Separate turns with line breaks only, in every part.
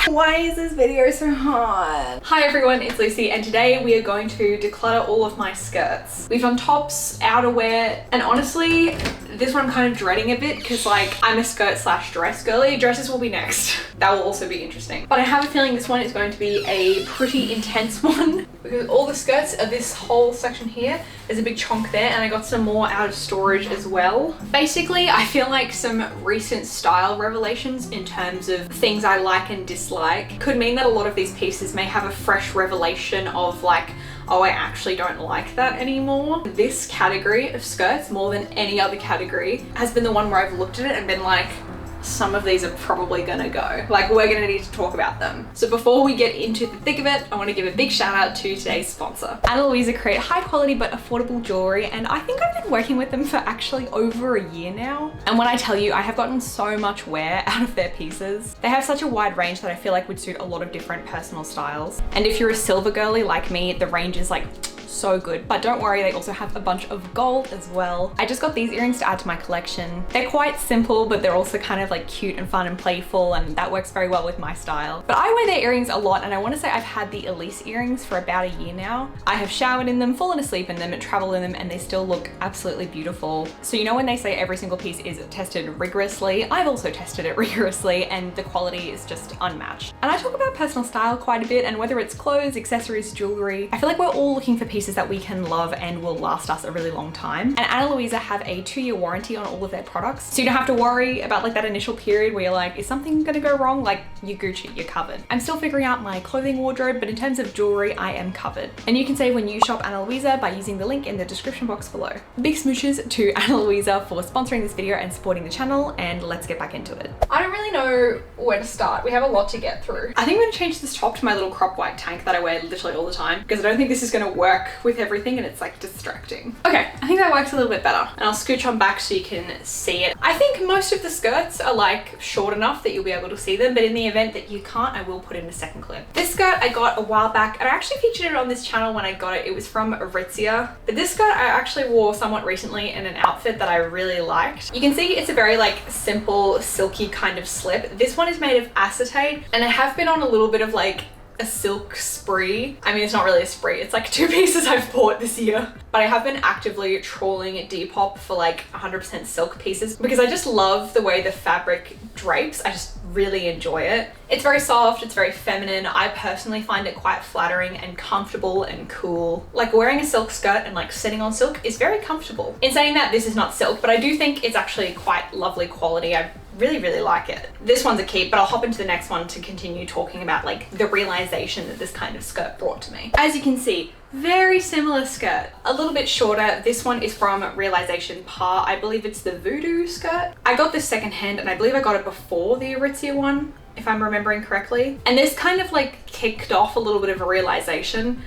Why is this video so hard? Hi everyone, it's Lucy and today we are going to declutter all of my skirts. We've done tops, outerwear, and honestly, this one I'm kind of dreading a bit because like I'm a skirt slash dress girly. Dresses will be next. That will also be interesting. But I have a feeling this one is going to be a pretty intense one because all the skirts are this whole section here. There's a big chunk there and I got some more out of storage as well. Basically, I feel like some recent style revelations in terms of things I like and dislike could mean that a lot of these pieces may have a fresh revelation of like, oh, I actually don't like that anymore. This category of skirts, more than any other category, has been the one where I've looked at it and been like, some of these are probably gonna go. Like, we're gonna need to talk about them. So before we get into the thick of it, I wanna give a big shout out to today's sponsor. Ana Luisa create high quality but affordable jewelry, and I think I've been working with them for actually over a year now. And when I tell you, I have gotten so much wear out of their pieces. They have such a wide range that I feel like would suit a lot of different personal styles. And if you're a silver girly like me, the range is like so good. But don't worry, they also have a bunch of gold as well. I just got these earrings to add to my collection. They're quite simple, but they're also kind of like cute and fun and playful, and that works very well with my style. But I wear their earrings a lot, and I want to say I've had the Elise earrings for about a year now. I have showered in them, fallen asleep in them, and traveled in them, and they still look absolutely beautiful. So you know when they say every single piece is tested rigorously, I've also tested it rigorously, and the quality is just unmatched. And I talk about personal style quite a bit, and whether it's clothes, accessories, jewelry, I feel like we're all looking for pieces that we can love and will last us a really long time. And Ana Luisa have a 2-year warranty on all of their products, so you don't have to worry about like that initial period where you're like, is something gonna go wrong? Like, you're Gucci, you're covered. I'm still figuring out my clothing wardrobe, but in terms of jewelry, I am covered. And you can save when you shop Ana Luisa by using the link in the description box below. Big smooches to Ana Luisa for sponsoring this video and supporting the channel, and let's get back into it. I don't really know where to start. We have a lot to get through. I think I'm gonna change this top to my little crop white tank that I wear literally all the time because I don't think this is gonna work with everything and it's like distracting. Okay, I think that works a little bit better. And I'll scooch on back so you can see it. I think most of the skirts are like short enough that you'll be able to see them, but in the event that you can't, I will put in a second clip. This skirt I got a while back, and I actually featured it on this channel when I got it. It was from Aritzia. But this skirt I actually wore somewhat recently in an outfit that I really liked. You can see it's a very like simple, silky kind of slip. This one is made of acetate, and I have been on a little bit of like a silk spree. I mean, it's not really a spree, it's like 2 pieces I've bought this year. But I have been actively trawling Depop for like 100% silk pieces because I just love the way the fabric drapes. I just really enjoy it. It's very soft, it's very feminine. I personally find it quite flattering and comfortable and cool. Like wearing a silk skirt and like sitting on silk is very comfortable. In saying that, this is not silk, but I do think it's actually quite lovely quality. I really like it. This one's a keep, but I'll hop into the next one to continue talking about like the realization that this kind of skirt brought to me. As you can see, very similar skirt, a little bit shorter. This one is from Realisation Par. I believe it's the Voodoo skirt. I got this secondhand and I believe I got it before the Aritzia one, if I'm remembering correctly. And this kind of like kicked off a little bit of a realization.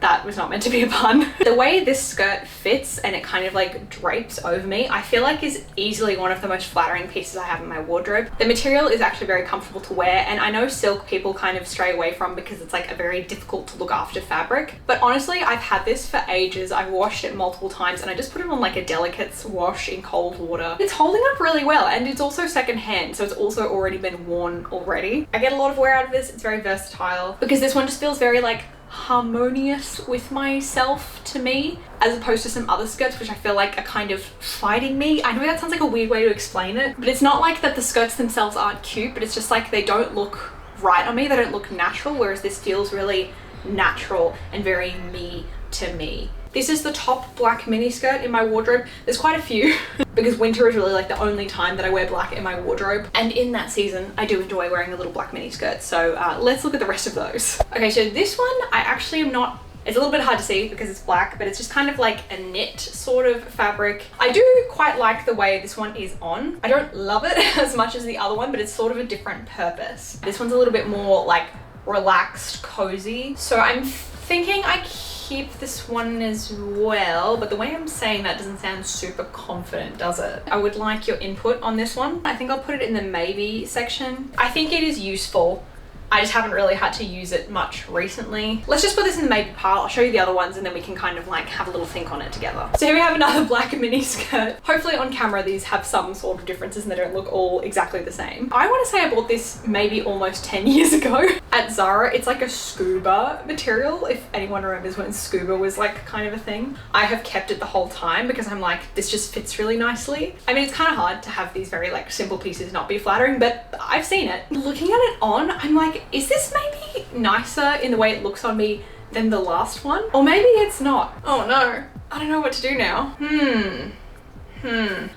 That was not meant to be a pun. The way this skirt fits and it kind of like drapes over me, I feel like is easily one of the most flattering pieces I have in my wardrobe. The material is actually very comfortable to wear, and I know silk people kind of stray away from because it's like a very difficult to look after fabric. But honestly, I've had this for ages. I've washed it multiple times and I just put it on like a delicate wash in cold water. It's holding up really well, and it's also secondhand, so it's also already been worn already. I get a lot of wear out of this. It's very versatile because this one just feels very like harmonious with myself to me, as opposed to some other skirts which I feel like are kind of fighting me. I know that sounds like a weird way to explain it, but it's not like that the skirts themselves aren't cute, but it's just like they don't look right on me, they don't look natural, whereas this feels really natural and very me to me. This is the top black mini skirt in my wardrobe. There's quite a few because winter is really like the only time that I wear black in my wardrobe. And in that season, I do enjoy wearing a little black mini skirt. So let's look at the rest of those. Okay, so this one, I actually am not, it's a little bit hard to see because it's black, but it's just kind of like a knit sort of fabric. I do quite like the way this one is on. I don't love it as much as the other one, but it's sort of a different purpose. This one's a little bit more like relaxed, cozy. So I'm thinking I keep this one as well, but the way I'm saying that doesn't sound super confident, does it? I would like your input on this one. I think I'll put it in the maybe section. I think it is useful I just haven't really had to use it much recently. Let's just put this in the maybe pile. I'll show you the other ones and then we can kind of like have a little think on it together. So here we have another black mini skirt. Hopefully on camera these have some sort of differences and they don't look all exactly the same. I want to say I bought this maybe almost 10 years ago at Zara. It's like a scuba material, if anyone remembers when scuba was like kind of a thing. I have kept it the whole time because I'm like, this just fits really nicely. I mean, it's kind of hard to have these very like simple pieces not be flattering, but I've seen it. Looking at it on, I'm like, is this maybe nicer in the way it looks on me than the last one? Or maybe it's not. Oh no, I don't know what to do now.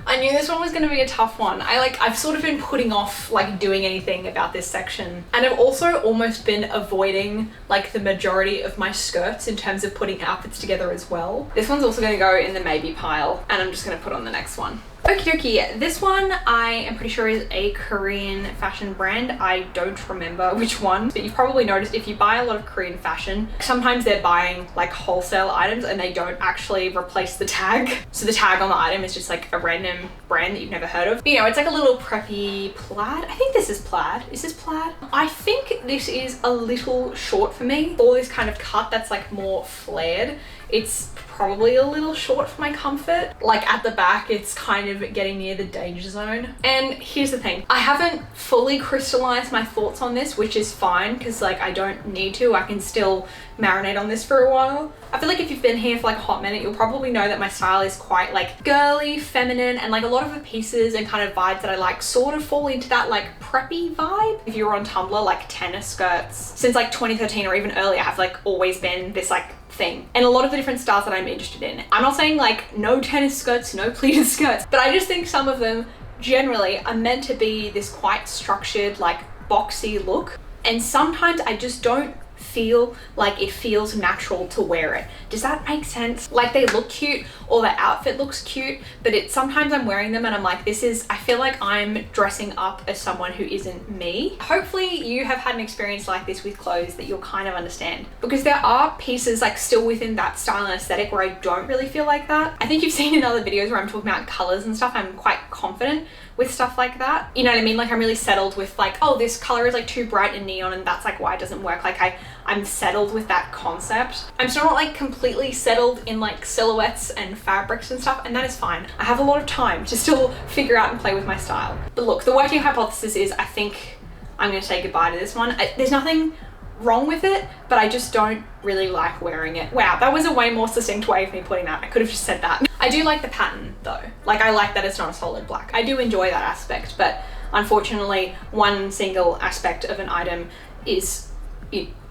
I knew this one was going to be a tough one. I've sort of been putting off like doing anything about this section, and I've also almost been avoiding like the majority of my skirts in terms of putting outfits together as well. This one's also going to go in the maybe pile, and I'm just going to put on the next one. Okie dokie, this one I am pretty sure is a Korean fashion brand. I don't remember which one, but you've probably noticed if you buy a lot of Korean fashion, sometimes they're buying like wholesale items and they don't actually replace the tag. So the tag on the item is just like a random brand that you've never heard of. But, you know, it's like a little preppy plaid. I think this is plaid. Is this plaid? I think this is a little short for me. For this kind of cut that's like more flared, it's probably a little short for my comfort. Like at the back, it's kind of getting near the danger zone. And here's the thing, I haven't fully crystallized my thoughts on this, which is fine because like I don't need to. I can still marinate on this for a while. I feel like if you've been here for like a hot minute, you'll probably know that my style is quite like girly, feminine, and like a lot of the pieces and kind of vibes that I like sort of fall into that like preppy vibe. If you were on Tumblr, like tennis skirts since like 2013 or even earlier have like always been this like thing, and a lot of the different styles that I'm interested in. I'm not saying like no tennis skirts, no pleated skirts, but I just think some of them generally are meant to be this quite structured like boxy look, and sometimes I just don't feel like it feels natural to wear it. Does that make sense? Like they look cute or the outfit looks cute, but sometimes I'm wearing them and I'm like, I feel like I'm dressing up as someone who isn't me. Hopefully you have had an experience like this with clothes that you'll kind of understand, because there are pieces like still within that style and aesthetic where I don't really feel like that. I think you've seen in other videos where I'm talking about colors and stuff, I'm quite confident with stuff like that. You know what I mean? Like I'm really settled with like, oh, this color is like too bright and neon and that's like why it doesn't work. Like I'm settled with that concept. I'm still not like completely settled in like silhouettes and fabrics and stuff, and that is fine. I have a lot of time to still figure out and play with my style. But look, the working hypothesis is I think I'm gonna say goodbye to this one. There's nothing wrong with it, but I just don't really like wearing it. Wow, that was a way more succinct way of me putting that. I could have just said that. I do like the pattern though. Like I like that it's not a solid black. I do enjoy that aspect, but unfortunately one single aspect of an item is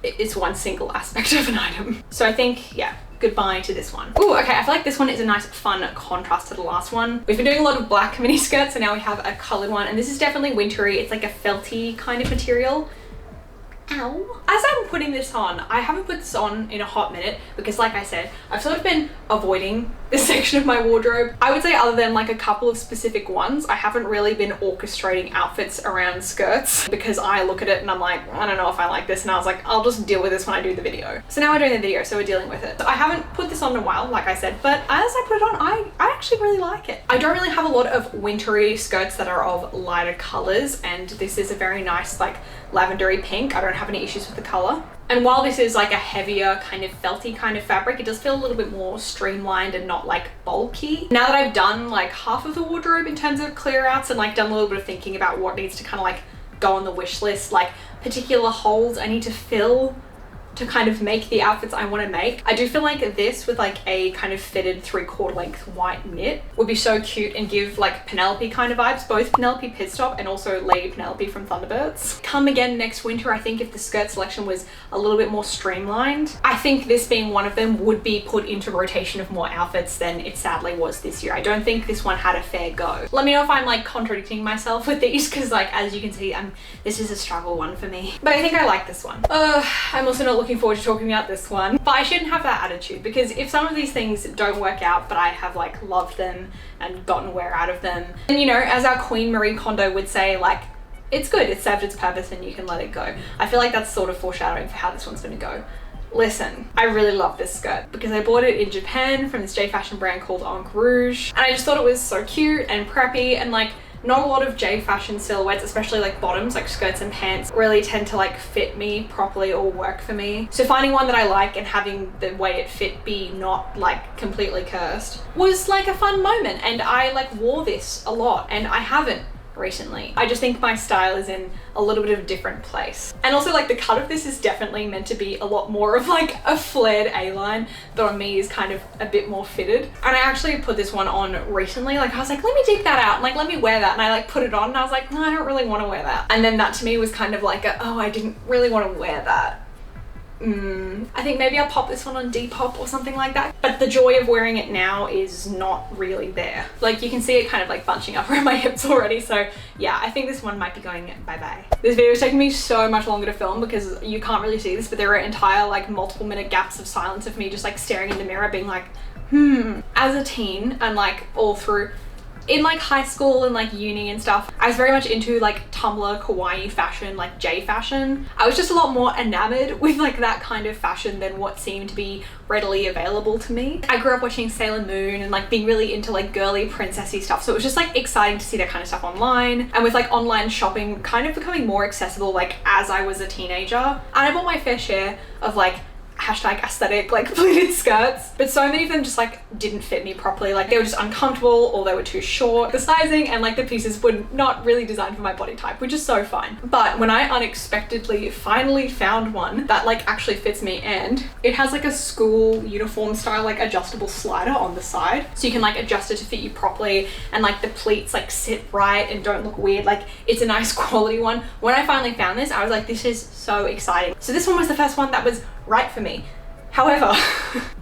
it's one single aspect of an item. So I think, yeah, goodbye to this one. Oh, okay, I feel like this one is a nice fun contrast to the last one. We've been doing a lot of black mini skirts and now we have a colored one, and this is definitely wintry. It's like a felty kind of material. Ow. As I'm putting this on, I haven't put this on in a hot minute because like I said, I've sort of been avoiding this section of my wardrobe. I would say other than like a couple of specific ones, I haven't really been orchestrating outfits around skirts because I look at it and I'm like, I don't know if I like this, and I was like, I'll just deal with this when I do the video. So now we're doing the video, so we're dealing with it. So I haven't put this on in a while, like I said, but as I put it on, I actually really like it. I don't really have a lot of wintry skirts that are of lighter colors, and this is a very nice like lavendery pink. I don't have any issues with the color. And while this is like a heavier kind of felty kind of fabric, it does feel a little bit more streamlined and not like bulky. Now that I've done like half of the wardrobe in terms of clear outs and like done a little bit of thinking about what needs to kind of like go on the wish list, like particular holes I need to fill to kind of make the outfits I want to make. I do feel like this with like a kind of fitted 3/4 length white knit would be so cute and give like Penelope kind of vibes, both Penelope Pitstop and also Lady Penelope from Thunderbirds. Come again next winter, I think if the skirt selection was a little bit more streamlined, I think this being one of them would be put into rotation of more outfits than it sadly was this year. I don't think this one had a fair go. Let me know if I'm like contradicting myself with these, because like as you can see, this is a struggle one for me. But I think I like this one. I'm also not looking forward to talking about this one, but I shouldn't have that attitude, because if some of these things don't work out but I have like loved them and gotten wear out of them, and you know, as our Queen Marie Kondo would say, like it's good, it served its purpose and you can let it go. I feel like that's sort of foreshadowing for how this one's going to go. Listen, I really love this skirt because I bought it in Japan from this J fashion brand called Enquiries, and I just thought it was so cute and preppy, and like not a lot of J fashion silhouettes, especially like bottoms, like skirts and pants, really tend to like fit me properly or work for me. So finding one that I like and having the way it fit be not like completely cursed was like a fun moment. And I like wore this a lot, and I haven't recently. I just think my style is in a little bit of a different place. And also like the cut of this is definitely meant to be a lot more of like a flared A-line, but on me is kind of a bit more fitted. And I actually put this one on recently. Like I was like, let me dig that out and like let me wear that, and I like put it on and I was like, no, I don't really want to wear that. And then that to me was kind of like oh, I didn't really want to wear that. I think maybe I'll pop this one on Depop or something like that. But the joy of wearing it now is not really there. Like you can see it kind of like bunching up around my hips already. So yeah, I think this one might be going bye-bye. This video is taking me so much longer to film because you can't really see this, but there are entire like multiple minute gaps of silence of me just like staring in the mirror being like, As a teen and like all through in like high school and like uni and stuff, I was very much into like Tumblr kawaii fashion, like J fashion. I was just a lot more enamored with like that kind of fashion than what seemed to be readily available to me. I grew up watching Sailor Moon and like being really into like girly princessy stuff, so it was just like exciting to see that kind of stuff online. And with like online shopping kind of becoming more accessible like as I was a teenager, and I bought my fair share of like hashtag aesthetic like pleated skirts, but so many of them just like didn't fit me properly. Like they were just uncomfortable, or they were too short, the sizing and like the pieces were not really designed for my body type, which is so fine. But when I unexpectedly finally found one that like actually fits me, and it has like a school uniform style like adjustable slider on the side, so you can like adjust it to fit you properly, and like the pleats like sit right and don't look weird. Like it's a nice quality one. When I finally found this, I was like, this is so exciting. So this one was the first one that was right for me. However,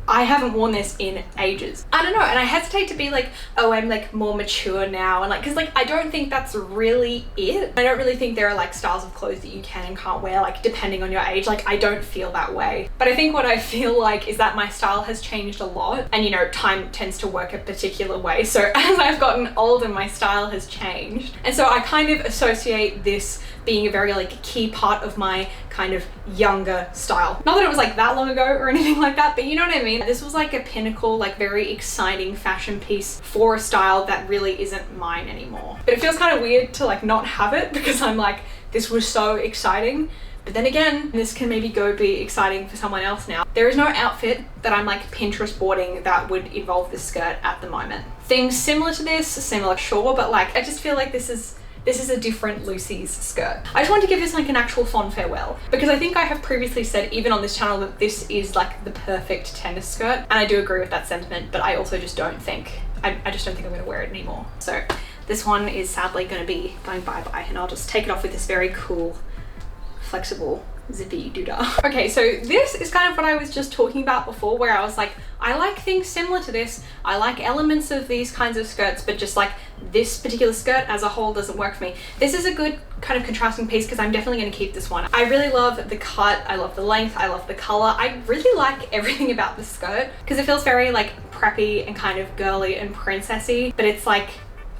I haven't worn this in ages. I don't know, and I hesitate to be like, oh, I'm like more mature now, and like, cause like I don't think that's really it. I don't really think there are like styles of clothes that you can and can't wear like depending on your age. Like I don't feel that way. But I think what I feel like is that my style has changed a lot, and you know, time tends to work a particular way. So as I've gotten older, my style has changed. And so I kind of associate this being a very like key part of my kind of younger style. Not that it was like that long ago or anything like that, but you know what I mean? This was like a pinnacle, like very exciting fashion piece for a style that really isn't mine anymore. But it feels kind of weird to like not have it because I'm like, this was so exciting. But then again, this can maybe go be exciting for someone else now. There is no outfit that I'm like Pinterest boarding that would involve this skirt at the moment. Things similar to this, similar sure, but like I just feel like this is a different Lucy's skirt. I just wanted to give this like an actual fond farewell, because I think I have previously said even on this channel that this is like the perfect tennis skirt, and I do agree with that sentiment, but I also just don't think, I just don't think I'm gonna wear it anymore. So this one is sadly gonna be going bye-bye, and I'll just take it off with this very cool, flexible, zippy doodah. Okay, so this is kind of what I was just talking about before, where I was like, I like things similar to this. I like elements of these kinds of skirts, but just like this particular skirt as a whole doesn't work for me. This is a good kind of contrasting piece because I'm definitely going to keep this one. I really love the cut, I love the length, I love the color. I really like everything about the skirt because it feels very like preppy and kind of girly and princessy, but it's like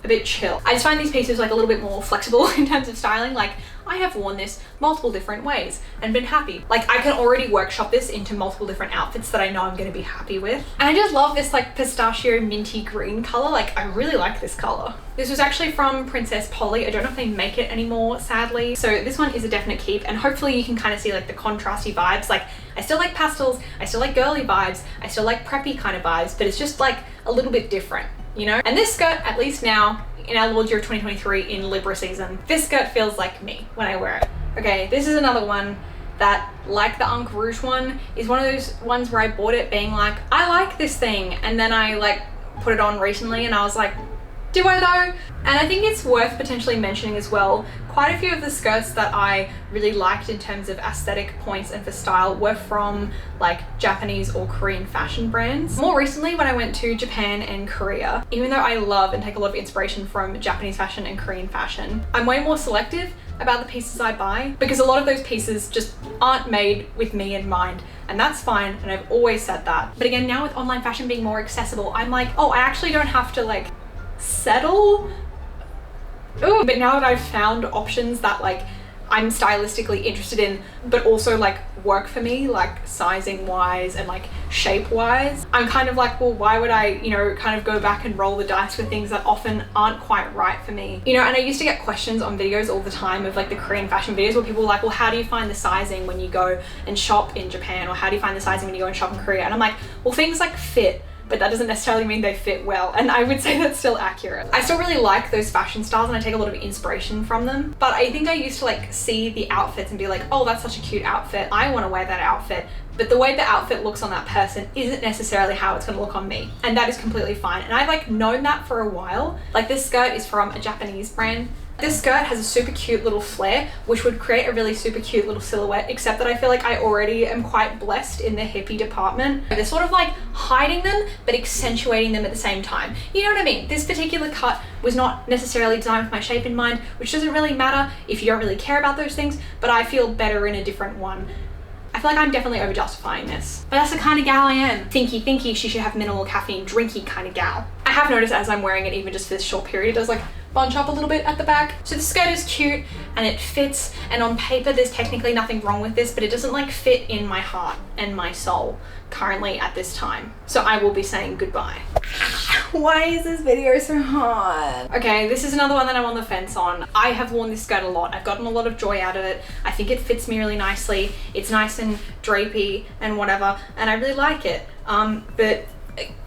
a bit chill. I just find these pieces like a little bit more flexible in terms of styling. Like I have worn this multiple different ways and been happy. Like I can already workshop this into multiple different outfits that I know I'm going to be happy with. And I just love this like pistachio minty green color. Like I really like this color. This was actually from Princess Polly. I don't know if they make it anymore, sadly. So this one is a definite keep, and hopefully you can kind of see like the contrasty vibes. Like I still like pastels, I still like girly vibes, I still like preppy kind of vibes, but it's just like a little bit different, you know? And this skirt, at least now, in our Lord Year 2023 in Libra season, this skirt feels like me when I wear it. Okay, this is another one that, like the Unk Rouge one, is one of those ones where I bought it being like, I like this thing, and then I like put it on recently and I was like, do I though? And I think it's worth potentially mentioning as well, quite a few of the skirts that I really liked in terms of aesthetic points and for style were from like Japanese or Korean fashion brands. More recently, when I went to Japan and Korea, even though I love and take a lot of inspiration from Japanese fashion and Korean fashion, I'm way more selective about the pieces I buy because a lot of those pieces just aren't made with me in mind, and that's fine, and I've always said that. But again, now with online fashion being more accessible, I'm like, oh, I actually don't have to like settle. Ooh. But now that I've found options that like I'm stylistically interested in, but also like work for me, like sizing wise and like shape wise. I'm kind of like, well, why would I, you know, kind of go back and roll the dice with things that often aren't quite right for me, you know? And I used to get questions on videos all the time of like the Korean fashion videos where people were like, well, how do you find the sizing when you go and shop in Japan, or how do you find the sizing when you go and shop in Korea? And I'm like, well, things like fit, but that doesn't necessarily mean they fit well. And I would say that's still accurate. I still really like those fashion styles and I take a lot of inspiration from them. But I think I used to like see the outfits and be like, oh, that's such a cute outfit, I want to wear that outfit. But the way the outfit looks on that person isn't necessarily how it's gonna look on me. And that is completely fine. And I've like known that for a while. Like this skirt is from a Japanese brand. This skirt has a super cute little flare, which would create a really super cute little silhouette, except that I feel like I already am quite blessed in the hippie department. They're sort of like hiding them, but accentuating them at the same time. You know what I mean? This particular cut was not necessarily designed with my shape in mind, which doesn't really matter if you don't really care about those things, but I feel better in a different one. I feel like I'm definitely over justifying this, but that's the kind of gal I am. Thinky, she should have minimal caffeine, drinky kind of gal. I have noticed as I'm wearing it, even just for this short period, it does like bunch up a little bit at the back. So the skirt is cute and it fits, and on paper there's technically nothing wrong with this, but it doesn't like fit in my heart and my soul currently at this time. So I will be saying goodbye. Why is this video so hard? Okay, this is another one that I'm on the fence on. I have worn this skirt a lot. I've gotten a lot of joy out of it. I think it fits me really nicely. It's nice and drapey and whatever, and I really like it. But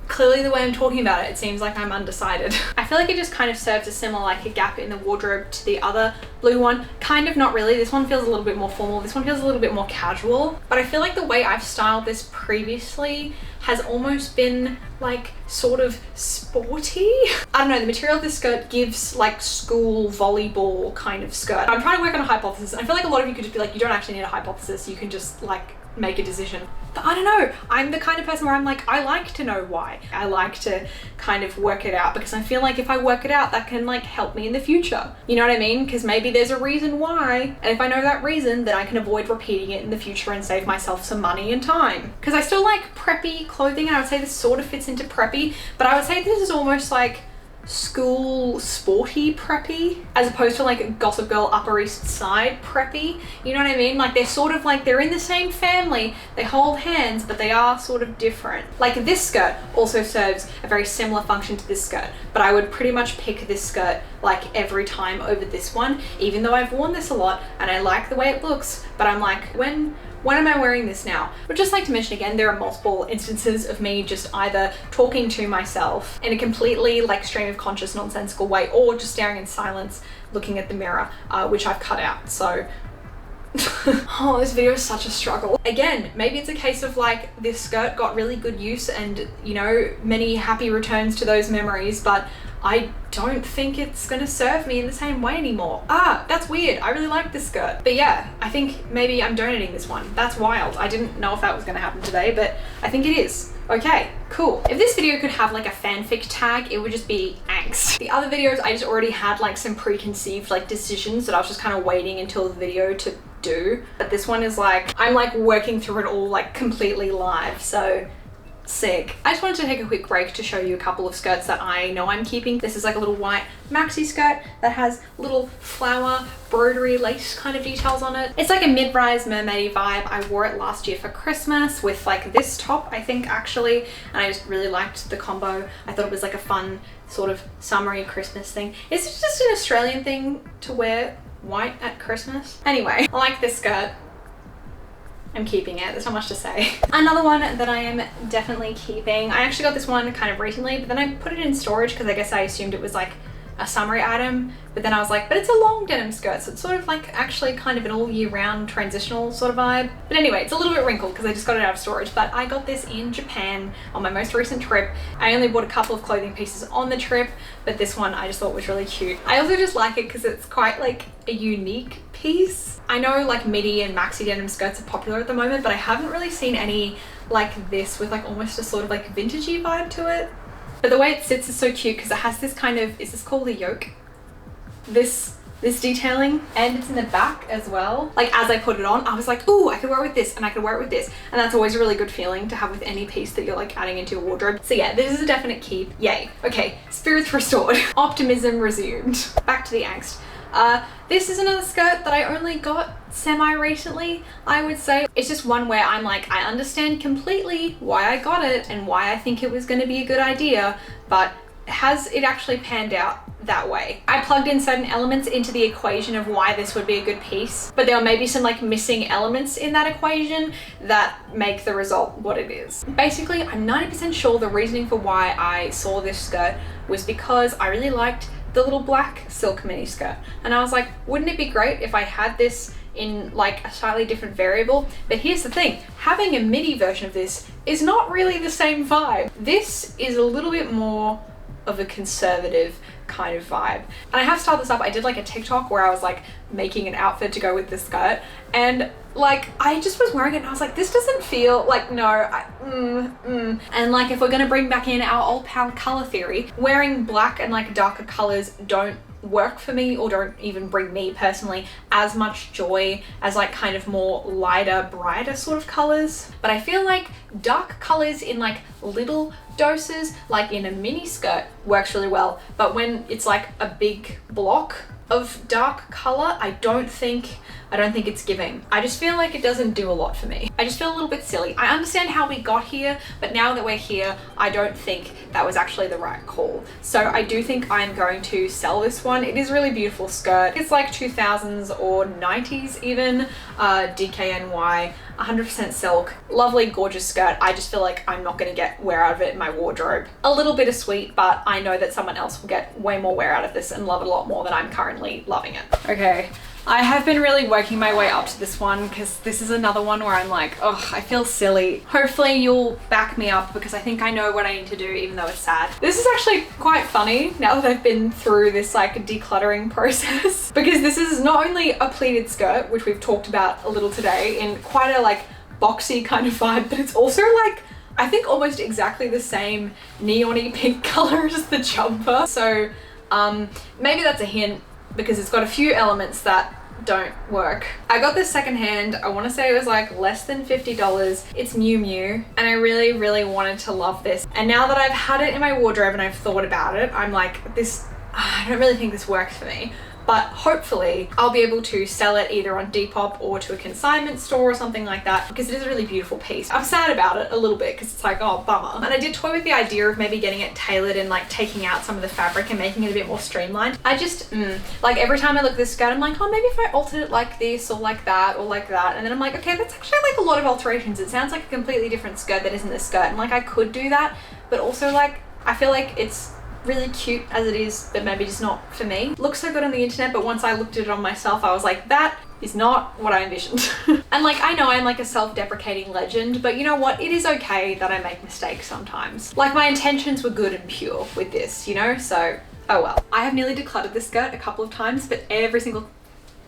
clearly the way I'm talking about it, it seems like I'm undecided. I feel like it just kind of serves a similar like a gap in the wardrobe to the other blue one. Kind of, not really. This one feels a little bit more formal. This one feels a little bit more casual. But I feel like the way I've styled this previously has almost been like sort of sporty. I don't know, the material of this skirt gives like school volleyball kind of skirt. I'm trying to work on a hypothesis. I feel like a lot of you could just be like, you don't actually need a hypothesis. You can just like make a decision. But I don't know, I'm the kind of person where I'm like, I like to know why. I like to kind of work it out, because I feel like if I work it out, that can like help me in the future. You know what I mean? Because maybe there's a reason why, and if I know that reason, then I can avoid repeating it in the future and save myself some money and time. Because I still like preppy clothing, and I would say this sort of fits into preppy, but I would say this is almost like school sporty preppy, as opposed to like Gossip Girl Upper East Side preppy. You know what I mean? Like they're sort of like, they're in the same family, they hold hands, but they are sort of different. Like this skirt also serves a very similar function to this skirt, but I would pretty much pick this skirt like every time over this one, even though I've worn this a lot and I like the way it looks. But I'm like, when am I wearing this now? But just like to mention again, there are multiple instances of me just either talking to myself in a completely like stream of conscious nonsensical way, or just staring in silence looking at the mirror, which I've cut out. So oh, this video is such a struggle. Again, maybe it's a case of like this skirt got really good use and, you know, many happy returns to those memories, but I don't think it's gonna serve me in the same way anymore. Ah, that's weird. I really like this skirt. But yeah, I think maybe I'm donating this one. That's wild. I didn't know if that was gonna happen today, but I think it is. Okay, cool. If this video could have like a fanfic tag, it would just be angst. The other videos, I just already had like some preconceived like decisions that I was just kind of waiting until the video to do. But this one is like, I'm like working through it all like completely live, so sick. I just wanted to take a quick break to show you a couple of skirts that I know I'm keeping. This is like a little white maxi skirt that has little flower broderie lace kind of details on it. It's like a mid-rise mermaidy vibe. I wore it last year for Christmas with like this top, I think, actually, and I just really liked the combo. I thought it was like a fun sort of summery Christmas thing. Is it just an Australian thing to wear white at Christmas? Anyway, I like this skirt. I'm keeping it. There's not much to say. Another one that I am definitely keeping. I actually got this one kind of recently, but then I put it in storage because I guess I assumed it was like a summery item, but then I was like, but it's a long denim skirt, so it's sort of like actually kind of an all year round transitional sort of vibe. But anyway, it's a little bit wrinkled because I just got it out of storage, but I got this in Japan on my most recent trip. I only bought a couple of clothing pieces on the trip, but this one I just thought was really cute. I also just like it because it's quite like a unique piece. I know like Midi and Maxi denim skirts are popular at the moment, but I haven't really seen any like this with like almost a sort of like vintagey vibe to it. But the way it sits is so cute because it has this kind of, is this called a yoke? This detailing, and it's in the back as well. Like as I put it on, I was like, ooh, I could wear it with this and I could wear it with this. And that's always a really good feeling to have with any piece that you're like adding into your wardrobe. So yeah, this is a definite keep. Yay. Okay, spirits restored. Optimism resumed. Back to the angst. This is another skirt that I only got semi-recently, I would say. It's just one where I'm like, I understand completely why I got it and why I think it was going to be a good idea, but has it actually panned out that way? I plugged in certain elements into the equation of why this would be a good piece, but there were maybe some like missing elements in that equation that make the result what it is. Basically, I'm 90% sure the reasoning for why I saw this skirt was because I really liked the little black silk mini skirt, and I was like, wouldn't it be great if I had this in like a slightly different variable? But here's the thing, having a midi version of this is not really the same vibe. This is a little bit more of a conservative kind of vibe. And I have styled this up. I did like a TikTok where I was like making an outfit to go with this skirt, and like I just was wearing it and I was like, this doesn't feel like, no, and like if we're gonna bring back in our old pal color theory, wearing black and like darker colors don't work for me, or don't even bring me personally as much joy as like kind of more lighter, brighter sort of colors. But I feel like dark colors in like little doses, like in a mini skirt, works really well. But when it's like a big block of dark color, I don't think it's giving. I just feel like it doesn't do a lot for me. I just feel a little bit silly. I understand how we got here, but now that we're here, I don't think that was actually the right call. So I do think I'm going to sell this one. It is a really beautiful skirt. It's like 2000s or 90s even, DKNY, 100% silk, lovely, gorgeous skirt. I just feel like I'm not gonna get wear out of it in my wardrobe. A little bittersweet, but I know that someone else will get way more wear out of this and love it a lot more than I'm currently loving it. Okay. I have been really working my way up to this one because this is another one where I'm like, oh, I feel silly. Hopefully you'll back me up because I think I know what I need to do, even though it's sad. This is actually quite funny now that I've been through this like decluttering process because this is not only a pleated skirt, which we've talked about a little today in quite a like boxy kind of vibe, but it's also like, I think almost exactly the same neon-y pink color as the jumper. So maybe that's a hint, because it's got a few elements that don't work. I got this secondhand. I want to say it was like less than $50. It's Miu Miu, and I really wanted to love this. And now that I've had it in my wardrobe and I've thought about it, I'm like, this, I don't really think this works for me. But hopefully I'll be able to sell it either on Depop or to a consignment store or something like that, because it is a really beautiful piece. I'm sad about it a little bit because it's like, oh, bummer. And I did toy with the idea of maybe getting it tailored and like taking out some of the fabric and making it a bit more streamlined. I just, like every time I look at this skirt, I'm like, oh, maybe if I altered it like this or like that or like that. And then I'm like, okay, that's actually like a lot of alterations. It sounds like a completely different skirt that isn't this skirt. And like I could do that, but also like, I feel like it's really cute as it is, but maybe just not for me. Looks so good on the internet, but once I looked at it on myself, I was like, that is not what I envisioned. And like, I know I'm like a self-deprecating legend, but you know what? It is okay that I make mistakes sometimes. Like my intentions were good and pure with this, you know? So, oh well. I have nearly decluttered this skirt a couple of times, but every single...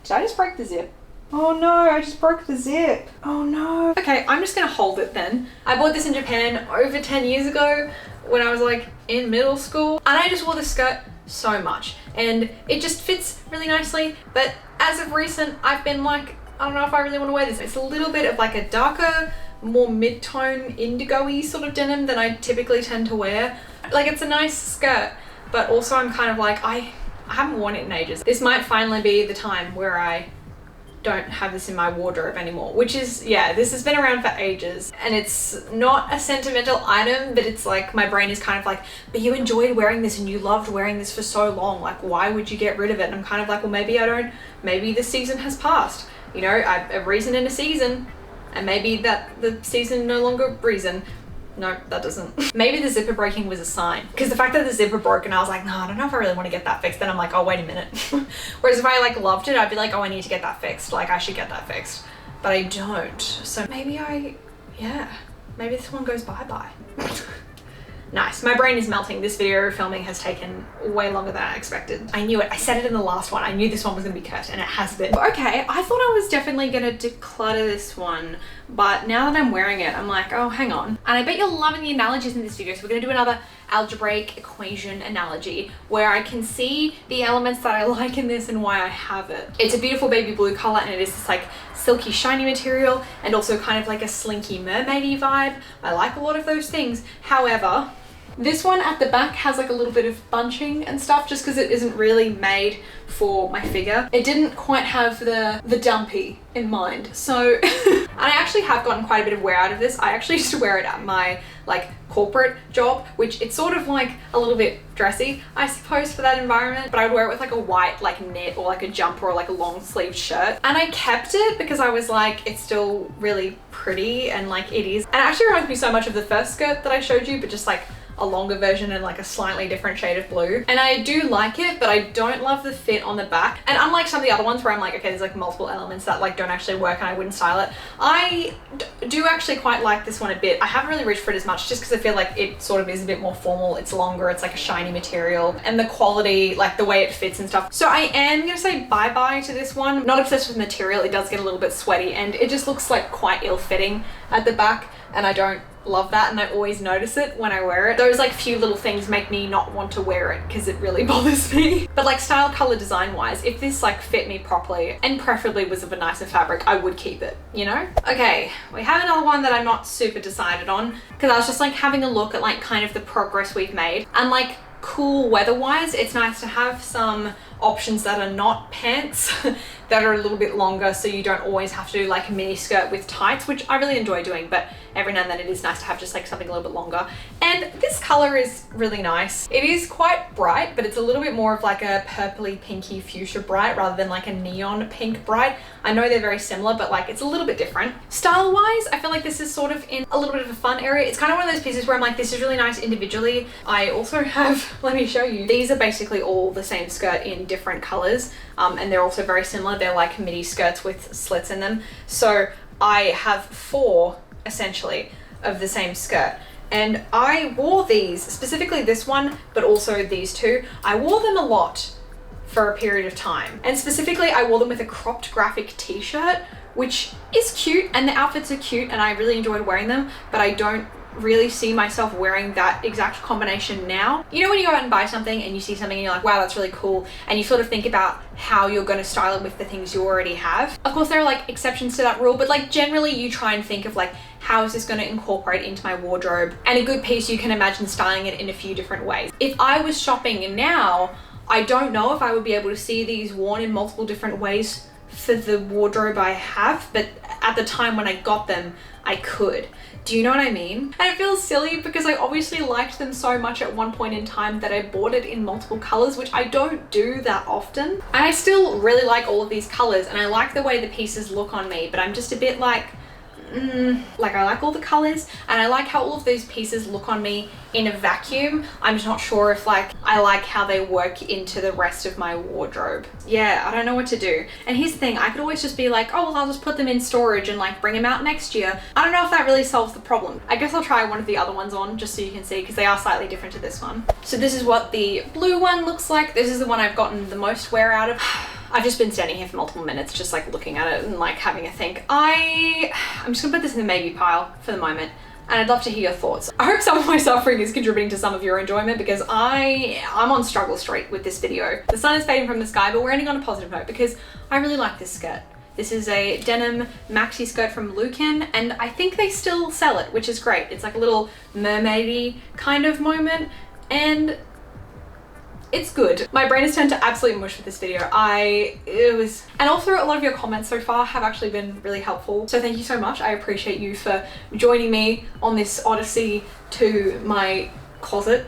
Did I just break the zip? Oh no, I just broke the zip. Oh no. Okay, I'm just gonna hold it then. I bought this in Japan over 10 years ago when I was like in middle school, and I just wore this skirt so much and it just fits really nicely. But as of recent, I've been like, I don't know if I really want to wear this. It's a little bit of like a darker, more mid-tone indigo-y sort of denim than I typically tend to wear. Like it's a nice skirt, but also I'm kind of like, I haven't worn it in ages. This might finally be the time where I don't have this in my wardrobe anymore, which is, yeah, this has been around for ages and it's not a sentimental item, but it's like my brain is kind of like, but you enjoyed wearing this and you loved wearing this for so long, like why would you get rid of it? And I'm kind of like, well, maybe I don't, maybe the season has passed, you know, a reason in a season, and maybe that the season no longer reason. No, that doesn't. Maybe the zipper breaking was a sign, because the fact that the zipper broke and I was like, no, I don't know if I really want to get that fixed. Then I'm like, oh, wait a minute. Whereas if I like loved it, I'd be like, oh, I need to get that fixed. Like I should get that fixed, but I don't. So maybe maybe this one goes bye-bye. Nice. My brain is melting. This video filming has taken way longer than I expected. I knew it. I said it in the last one. I knew this one was going to be cursed, and it has been. Okay, I thought I was definitely going to declutter this one, but now that I'm wearing it, I'm like, oh, hang on. And I bet you're loving the analogies in this video, so we're going to do another algebraic equation analogy where I can see the elements that I like in this and why I have it. It's a beautiful baby blue color, and it is this like silky shiny material and also kind of like a slinky mermaidy vibe. I like a lot of those things. However, This one at the back has like a little bit of bunching and stuff just because it isn't really made for my figure. It didn't quite have the dumpy in mind. So, and I actually have gotten quite a bit of wear out of this. I actually used to wear it at my like corporate job, which it's sort of like a little bit dressy, I suppose, for that environment, but I would wear it with like a white like knit or like a jumper or like a long sleeved shirt. And I kept it because I was like, it's still really pretty and like it is. And it actually reminds me so much of the first skirt that I showed you, but just like a longer version and like a slightly different shade of blue. And I do like it, but I don't love the fit on the back. And unlike some of the other ones where I'm like, okay, there's like multiple elements that like don't actually work and I wouldn't style it, I do actually quite like this one a bit. I haven't really reached for it as much just because I feel like it sort of is a bit more formal. It's longer, it's like a shiny material, and the quality, like the way it fits and stuff. So I am gonna say bye-bye to this one. Not obsessed with material, it does get a little bit sweaty and it just looks like quite ill-fitting at the back, and I don't love that, and I always notice it when I wear it. Those like few little things make me not want to wear it because it really bothers me. But like style, color, design wise, if this like fit me properly and preferably was of a nicer fabric, I would keep it, you know? Okay, we have another one that I'm not super decided on because I was just like having a look at like kind of the progress we've made, and like cool weather wise, it's nice to have some options that are not pants that are a little bit longer, so you don't always have to do like a mini skirt with tights, which I really enjoy doing, but every now and then it is nice to have just like something a little bit longer. And this color is really nice. It is quite bright, but it's a little bit more of like a purpley pinky fuchsia bright rather than like a neon pink bright. I know they're very similar, but like it's a little bit different. Style wise, I feel like this is sort of in a little bit of a fun area. It's kind of one of those pieces where I'm like, this is really nice individually. I also have, let me show you, these are basically all the same skirt in different colors, and they're also very similar. They're like midi skirts with slits in them. So I have 4 essentially of the same skirt, and I wore these, specifically this one, but also these two. I wore them a lot for a period of time, and specifically I wore them with a cropped graphic t-shirt, which is cute, and the outfits are cute and I really enjoyed wearing them, but I don't really see myself wearing that exact combination now. You know when you go out and buy something and you see something and you're like, wow, that's really cool, and you sort of think about how you're going to style it with the things you already have. Of course there are like exceptions to that rule, but like generally you try and think of like, how is this going to incorporate into my wardrobe? And a good piece, you can imagine styling it in a few different ways. If I was shopping now, I don't know if I would be able to see these worn in multiple different ways for the wardrobe I have, but at the time when I got them, I could. Do you know what I mean? And it feels silly because I obviously liked them so much at one point in time that I bought it in multiple colors, which I don't do that often. And I still really like all of these colors and I like the way the pieces look on me, but I'm just a bit like, like I like all the colors and I like how all of these pieces look on me in a vacuum. I'm just not sure if like I like how they work into the rest of my wardrobe. Yeah, I don't know what to do. And here's the thing, I could always just be like, oh well, I'll just put them in storage and like bring them out next year. I don't know if that really solves the problem. I guess I'll try one of the other ones on just so you can see, because they are slightly different to this one. So this is what the blue one looks like. This is the one I've gotten the most wear out of. I've just been standing here for multiple minutes just like looking at it and like having a think. I'm just gonna put this in the maybe pile for the moment, and I'd love to hear your thoughts. I hope some of my suffering is contributing to some of your enjoyment, because I'm on struggle street with this video. The sun is fading from the sky, but we're ending on a positive note because I really like this skirt. This is a denim maxi skirt from Lewkin, and I think they still sell it, which is great. It's like a little mermaidy kind of moment, and it's good. My brain has turned to absolute mush with this video. And also a lot of your comments so far have actually been really helpful. So thank you so much. I appreciate you for joining me on this odyssey to my closet.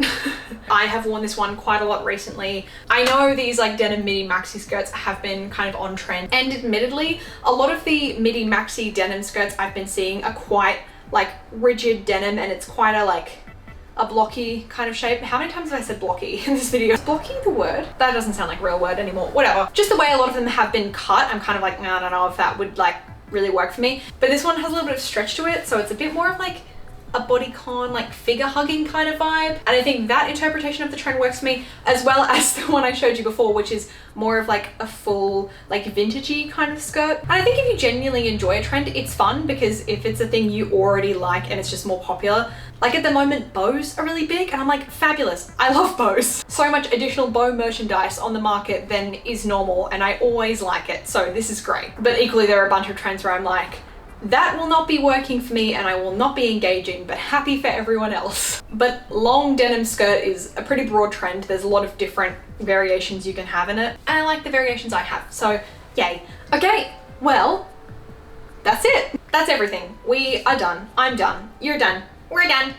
I have worn this one quite a lot recently. I know these like denim midi maxi skirts have been kind of on trend, and admittedly, a lot of the midi maxi denim skirts I've been seeing are quite like rigid denim, and it's quite a blocky kind of shape. How many times have I said blocky in this video? Is blocky the word? That doesn't sound like a real word anymore. Whatever. Just the way a lot of them have been cut, I'm kind of like, I don't know if that would like really work for me. But this one has a little bit of stretch to it, so it's a bit more of like a bodycon, like figure hugging kind of vibe. And I think that interpretation of the trend works for me, as well as the one I showed you before, which is more of like a full like vintagey kind of skirt. And I think if you genuinely enjoy a trend, it's fun, because if it's a thing you already like and it's just more popular, like at the moment bows are really big, and I'm like, fabulous, I love bows. So much additional bow merchandise on the market than is normal, and I always like it, so this is great. But equally there are a bunch of trends where I'm like, That will not be working for me and I will not be engaging, but happy for everyone else. But long denim skirt is a pretty broad trend. There's a lot of different variations you can have in it, and I like the variations I have, so yay. Okay, well, that's it. That's everything. We are done. I'm done. You're done. We're done.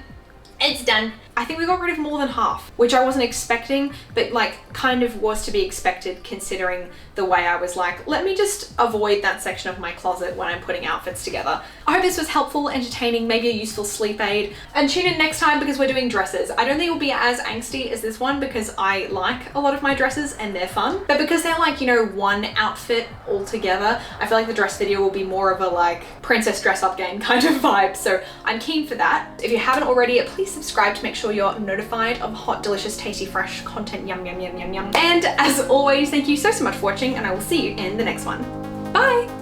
It's done. I think we got rid of more than half, which I wasn't expecting, but like kind of was to be expected considering the way I was like, let me just avoid that section of my closet when I'm putting outfits together. I hope this was helpful, entertaining, maybe a useful sleep aid, and tune in next time because we're doing dresses. I don't think it will be as angsty as this one because I like a lot of my dresses and they're fun, but because they're like, you know, one outfit all together, I feel like the dress video will be more of a like princess dress up game kind of vibe, so I'm keen for that. If you haven't already, please subscribe to make sure you're notified of hot, delicious, tasty, fresh content. Yum, yum, yum, yum, yum. And as always, thank you so much for watching, and I will see you in the next one. Bye!